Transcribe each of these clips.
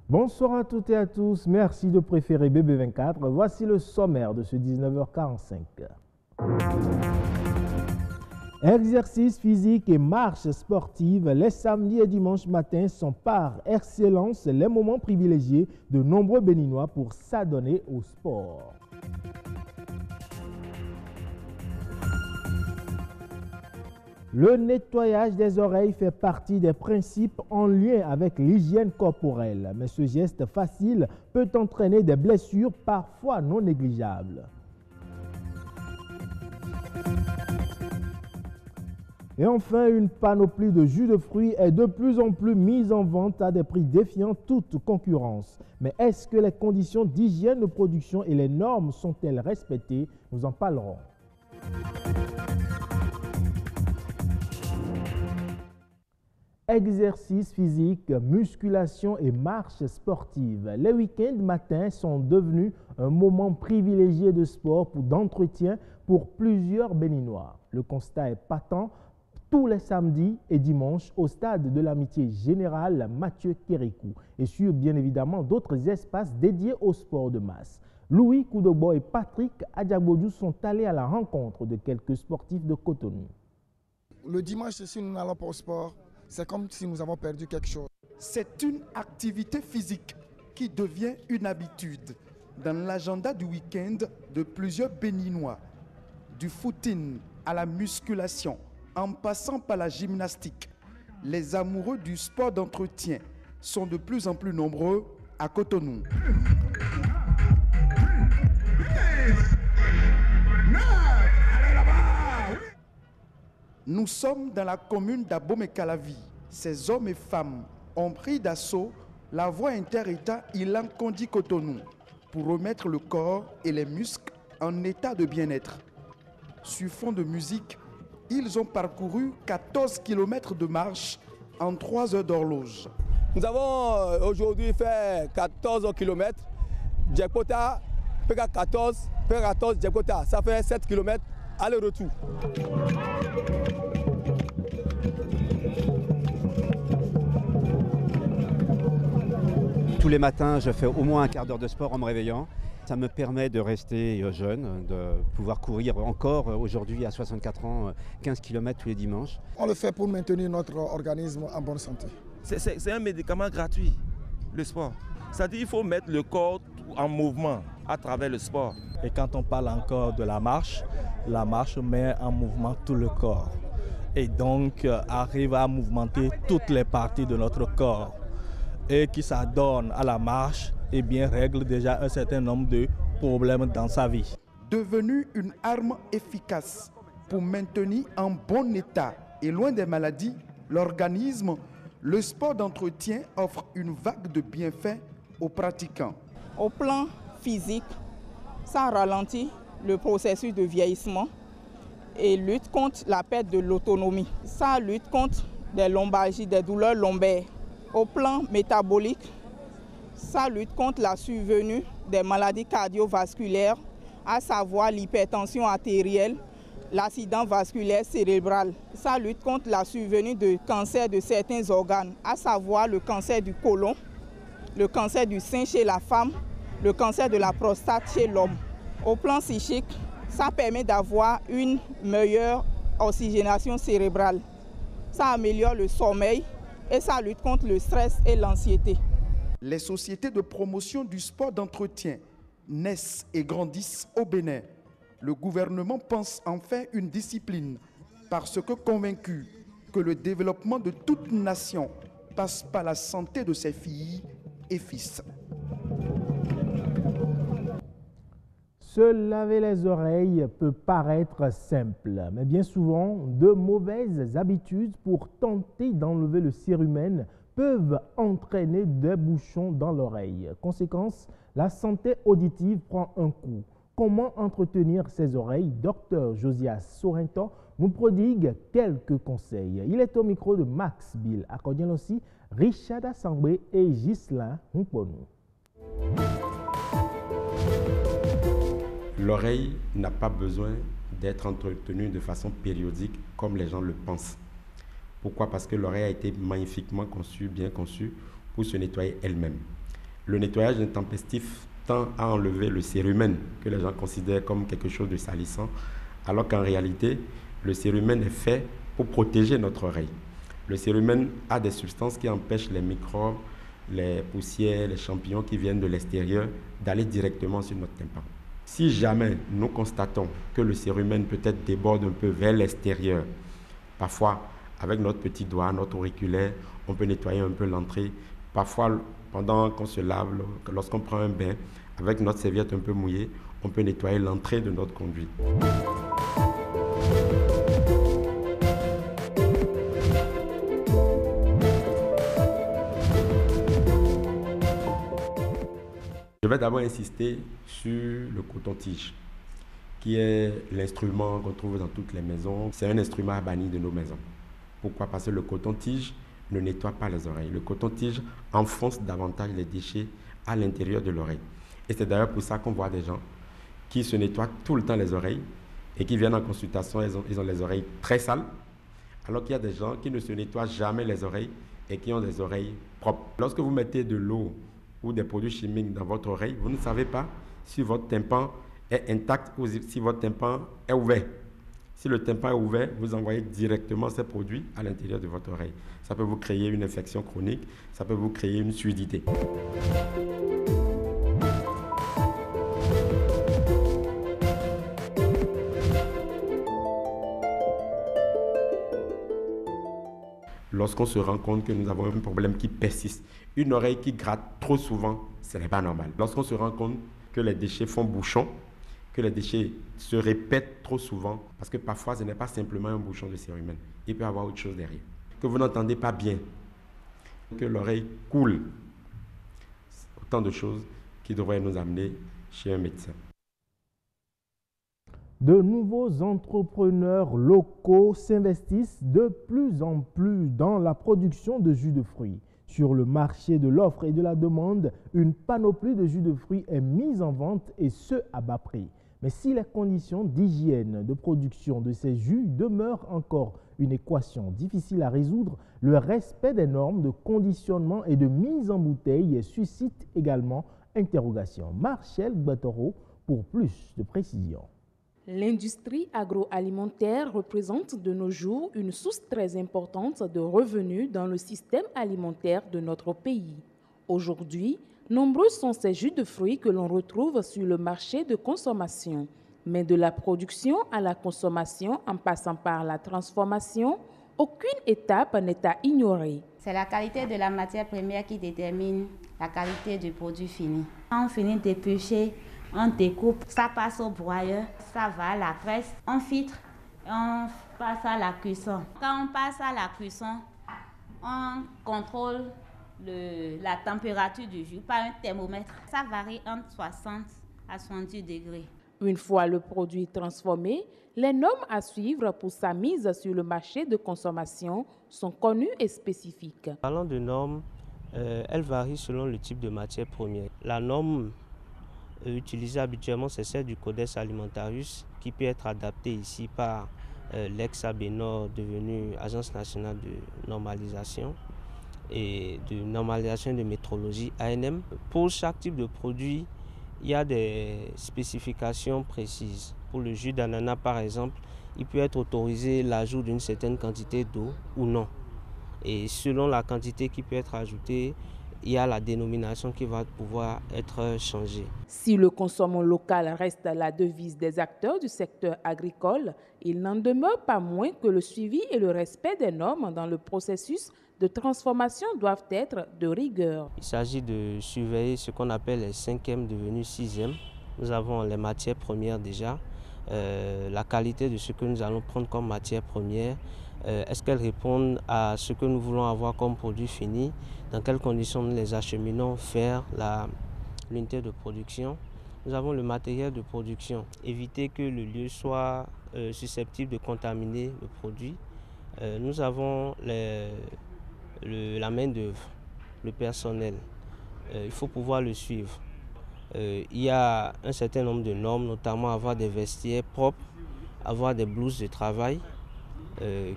Bonsoir à toutes et à tous, merci de préférer BB24. Voici le sommaire de ce 19h45. Exercice physique et marche sportive, les samedis et dimanches matins sont par excellence les moments privilégiés de nombreux Béninois pour s'adonner au sport. Le nettoyage des oreilles fait partie des principes en lien avec l'hygiène corporelle, mais ce geste facile peut entraîner des blessures parfois non négligeables. Et enfin, une panoplie de jus de fruits est de plus en plus mise en vente à des prix défiant toute concurrence. Mais est-ce que les conditions d'hygiène de production et les normes sont-elles respectées? Nous en parlerons. Exercice physique, musculation et marche sportive. Les week-ends matins sont devenus un moment privilégié de sport ou d'entretien pour plusieurs Béninois. Le constat est patent tous les samedis et dimanches au stade de l'Amitié Générale Mathieu Kérékou et sur bien évidemment d'autres espaces dédiés au sport de masse. Louis Koudobo et Patrick Adjagbodou sont allés à la rencontre de quelques sportifs de Cotonou. Le dimanche, si nous n'allons pas au sport, c'est comme si nous avons perdu quelque chose. C'est une activité physique qui devient une habitude dans l'agenda du week-end de plusieurs Béninois. Du footing à la musculation, en passant par la gymnastique, les amoureux du sport d'entretien sont de plus en plus nombreux à Cotonou. Nous sommes dans la commune d'Abomey-Calavi. Ces hommes et femmes ont pris d'assaut la voie inter-État Ilan-Kondi-Cotonou pour remettre le corps et les muscles en état de bien-être. Sur fond de musique, ils ont parcouru 14 km de marche en 3 heures d'horloge. Nous avons aujourd'hui fait 14 km, Djekpota, PK14, PK14, Djekpota. Ça fait 7 km aller-retour. Tous les matins, je fais au moins un quart d'heure de sport en me réveillant. Ça me permet de rester jeune, de pouvoir courir encore aujourd'hui à 64 ans, 15 km tous les dimanches. On le fait pour maintenir notre organisme en bonne santé. C'est un médicament gratuit, le sport. C'est-à-dire qu'il faut mettre le corps en mouvement à travers le sport. Et quand on parle encore de la marche met en mouvement tout le corps. Et donc arrive à mouvementer toutes les parties de notre corps. Et qui s'adonne à la marche, eh bien, règle déjà un certain nombre de problèmes dans sa vie. Devenu une arme efficace pour maintenir en bon état et loin des maladies, l'organisme, le sport d'entretien offre une vague de bienfaits aux pratiquants. Au plan physique, ça ralentit le processus de vieillissement et lutte contre la perte de l'autonomie. Ça lutte contre des lombalgies, des douleurs lombaires. Au plan métabolique, ça lutte contre la survenue des maladies cardiovasculaires, à savoir l'hypertension artérielle, l'accident vasculaire cérébral. Ça lutte contre la survenue de cancer de certains organes, à savoir le cancer du côlon, le cancer du sein chez la femme, le cancer de la prostate chez l'homme. Au plan psychique, ça permet d'avoir une meilleure oxygénation cérébrale. Ça améliore le sommeil et ça lutte contre le stress et l'anxiété. Les sociétés de promotion du sport d'entretien naissent et grandissent au Bénin. Le gouvernement pense en faire une discipline parce que convaincu que le développement de toute nation passe par la santé de ses filles et fils. Se laver les oreilles peut paraître simple, mais bien souvent, de mauvaises habitudes pour tenter d'enlever le cérumen peuvent entraîner des bouchons dans l'oreille. Conséquence, la santé auditive prend un coup. Comment entretenir ses oreilles? Dr Josias Sorrento nous prodigue quelques conseils. Il est au micro de Max Bill, accordant aussi Richard Assangbé et Ghislain Humponou. L'oreille n'a pas besoin d'être entretenue de façon périodique comme les gens le pensent. Pourquoi? Parce que l'oreille a été magnifiquement conçue, bien conçue, pour se nettoyer elle-même. Le nettoyage intempestif tend à enlever le cérumen que les gens considèrent comme quelque chose de salissant, alors qu'en réalité, le cérumen est fait pour protéger notre oreille. Le cérumen a des substances qui empêchent les microbes, les poussières, les champignons qui viennent de l'extérieur d'aller directement sur notre tympan. Si jamais nous constatons que le cérumen peut-être déborde un peu vers l'extérieur, parfois avec notre petit doigt, notre auriculaire, on peut nettoyer un peu l'entrée. Parfois, pendant qu'on se lave, lorsqu'on prend un bain, avec notre serviette un peu mouillée, on peut nettoyer l'entrée de notre conduit. Je vais d'abord insister sur le coton-tige, qui est l'instrument qu'on trouve dans toutes les maisons. C'est un instrument banni de nos maisons. Pourquoi? Parce que le coton-tige ne nettoie pas les oreilles. Le coton-tige enfonce davantage les déchets à l'intérieur de l'oreille. Et c'est d'ailleurs pour ça qu'on voit des gens qui se nettoient tout le temps les oreilles et qui viennent en consultation, ils ont les oreilles très sales, alors qu'il y a des gens qui ne se nettoient jamais les oreilles et qui ont des oreilles propres. Lorsque vous mettez de l'eau ou des produits chimiques dans votre oreille, vous ne savez pas si votre tympan est intact ou si votre tympan est ouvert. Si le tympan est ouvert, vous envoyez directement ces produits à l'intérieur de votre oreille. Ça peut vous créer une infection chronique, ça peut vous créer une surdité. Lorsqu'on se rend compte que nous avons un problème qui persiste, une oreille qui gratte trop souvent, ce n'est pas normal. Lorsqu'on se rend compte que les déchets font bouchon, que les déchets se répètent trop souvent, parce que parfois ce n'est pas simplement un bouchon de cérumen, il peut y avoir autre chose derrière. Que vous n'entendez pas bien, que l'oreille coule, autant de choses qui devraient nous amener chez un médecin. De nouveaux entrepreneurs locaux s'investissent de plus en plus dans la production de jus de fruits. Sur le marché de l'offre et de la demande, une panoplie de jus de fruits est mise en vente et ce à bas prix. Mais si les conditions d'hygiène de production de ces jus demeurent encore une équation difficile à résoudre, le respect des normes de conditionnement et de mise en bouteille suscite également interrogation. Marcel Gbatoro pour plus de précisions. L'industrie agroalimentaire représente de nos jours une source très importante de revenus dans le système alimentaire de notre pays. Aujourd'hui, nombreux sont ces jus de fruits que l'on retrouve sur le marché de consommation. Mais de la production à la consommation en passant par la transformation, aucune étape n'est à ignorer. C'est la qualité de la matière première qui détermine la qualité du produit fini. Quand on finit d'éplucher, on découpe, ça passe au broyeur, ça va à la presse, on filtre, on passe à la cuisson. Quand on passe à la cuisson, on contrôle la température du jus par un thermomètre. Ça varie entre 60 à 70 degrés. Une fois le produit transformé, les normes à suivre pour sa mise sur le marché de consommation sont connues et spécifiques. Parlant de normes, elles varient selon le type de matière première. La norme utilisée habituellement, c'est celle du Codex Alimentarius qui peut être adaptée ici par l'ex-ABNOR, devenu Agence nationale de normalisation et de normalisation de métrologie, ANM. Pour chaque type de produit, il y a des spécifications précises. Pour le jus d'ananas, par exemple, il peut être autorisé l'ajout d'une certaine quantité d'eau ou non. Et selon la quantité qui peut être ajoutée, il y a la dénomination qui va pouvoir être changée. Si le consommation local reste la devise des acteurs du secteur agricole, il n'en demeure pas moins que le suivi et le respect des normes dans le processus de transformation doivent être de rigueur. Il s'agit de surveiller ce qu'on appelle les 5e devenus 6e. Nous avons les matières premières déjà, la qualité de ce que nous allons prendre comme matière première. Est-ce qu'elles répondent à ce que nous voulons avoir comme produit fini? Dans quelles conditions nous les acheminons vers l'unité de production? Nous avons le matériel de production. Éviter que le lieu soit susceptible de contaminer le produit. Nous avons la main-d'œuvre, le personnel. Il faut pouvoir le suivre. Il y a un certain nombre de normes, notamment avoir des vestiaires propres, avoir des blouses de travail,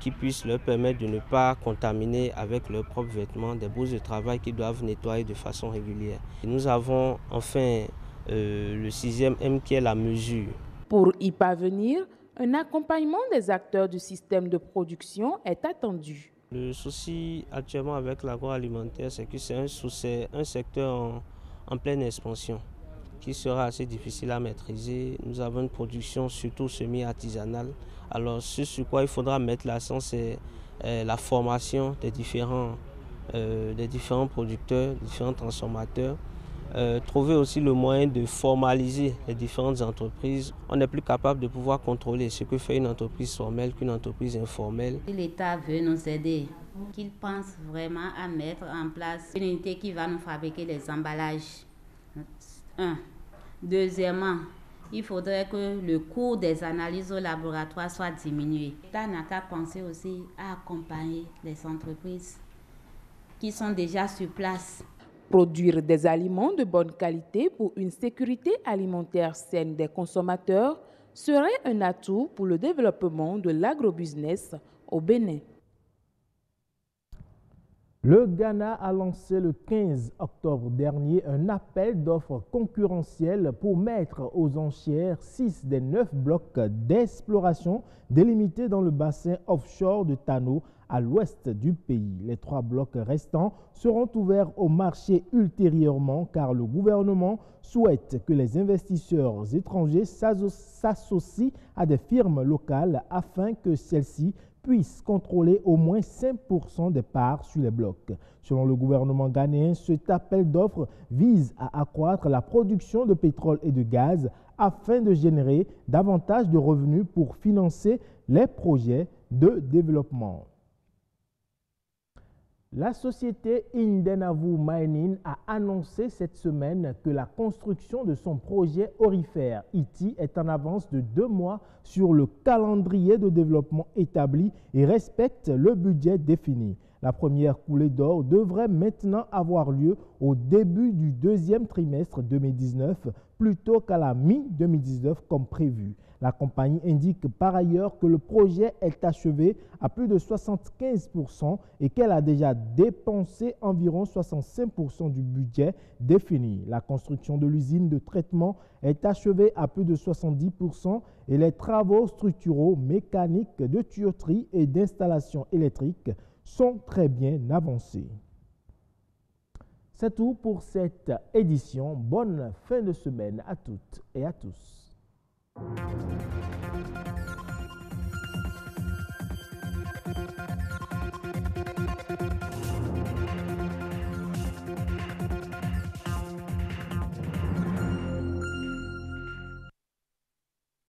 qui puisse leur permettre de ne pas contaminer avec leurs propres vêtements des bouses de travail qu'ils doivent nettoyer de façon régulière. Et nous avons enfin le 6e M qui est la mesure. Pour y parvenir, un accompagnement des acteurs du système de production est attendu. Le souci actuellement avec l'agroalimentaire, c'est que c'est un secteur en pleine expansion qui sera assez difficile à maîtriser. Nous avons une production surtout semi-artisanale. Alors ce sur quoi il faudra mettre l'accent, c'est la formation des différents producteurs, des différents transformateurs. Trouver aussi le moyen de formaliser les différentes entreprises. On n'est plus capable de pouvoir contrôler ce que fait une entreprise formelle qu'une entreprise informelle. Si l'État veut nous aider, qu'il pense vraiment à mettre en place une unité qui va nous fabriquer les emballages. Deuxièmement, il faudrait que le coût des analyses au laboratoire soit diminué. L'État n'a qu'à penser aussi à accompagner les entreprises qui sont déjà sur place. Produire des aliments de bonne qualité pour une sécurité alimentaire saine des consommateurs serait un atout pour le développement de l'agrobusiness au Bénin. Le Ghana a lancé le 15 octobre dernier un appel d'offres concurrentiel pour mettre aux enchères 6 des 9 blocs d'exploration délimités dans le bassin offshore de Tano à l'ouest du pays. Les 3 blocs restants seront ouverts au marché ultérieurement car le gouvernement souhaite que les investisseurs étrangers s'associent à des firmes locales afin que celles-ci puissent contrôler au moins 5% des parts sur les blocs. Selon le gouvernement ghanéen, cet appel d'offres vise à accroître la production de pétrole et de gaz afin de générer davantage de revenus pour financer les projets de développement. La société Indenavu Mining a annoncé cette semaine que la construction de son projet aurifère Ity est en avance de 2 mois sur le calendrier de développement établi et respecte le budget défini. La première coulée d'or devrait maintenant avoir lieu au début du 2e trimestre 2019 plutôt qu'à la mi-2019 comme prévu. La compagnie indique par ailleurs que le projet est achevé à plus de 75% et qu'elle a déjà dépensé environ 65% du budget défini. La construction de l'usine de traitement est achevée à plus de 70% et les travaux structuraux, mécaniques, de tuyauterie et d'installation électrique sont très bien avancés. C'est tout pour cette édition. Bonne fin de semaine à toutes et à tous.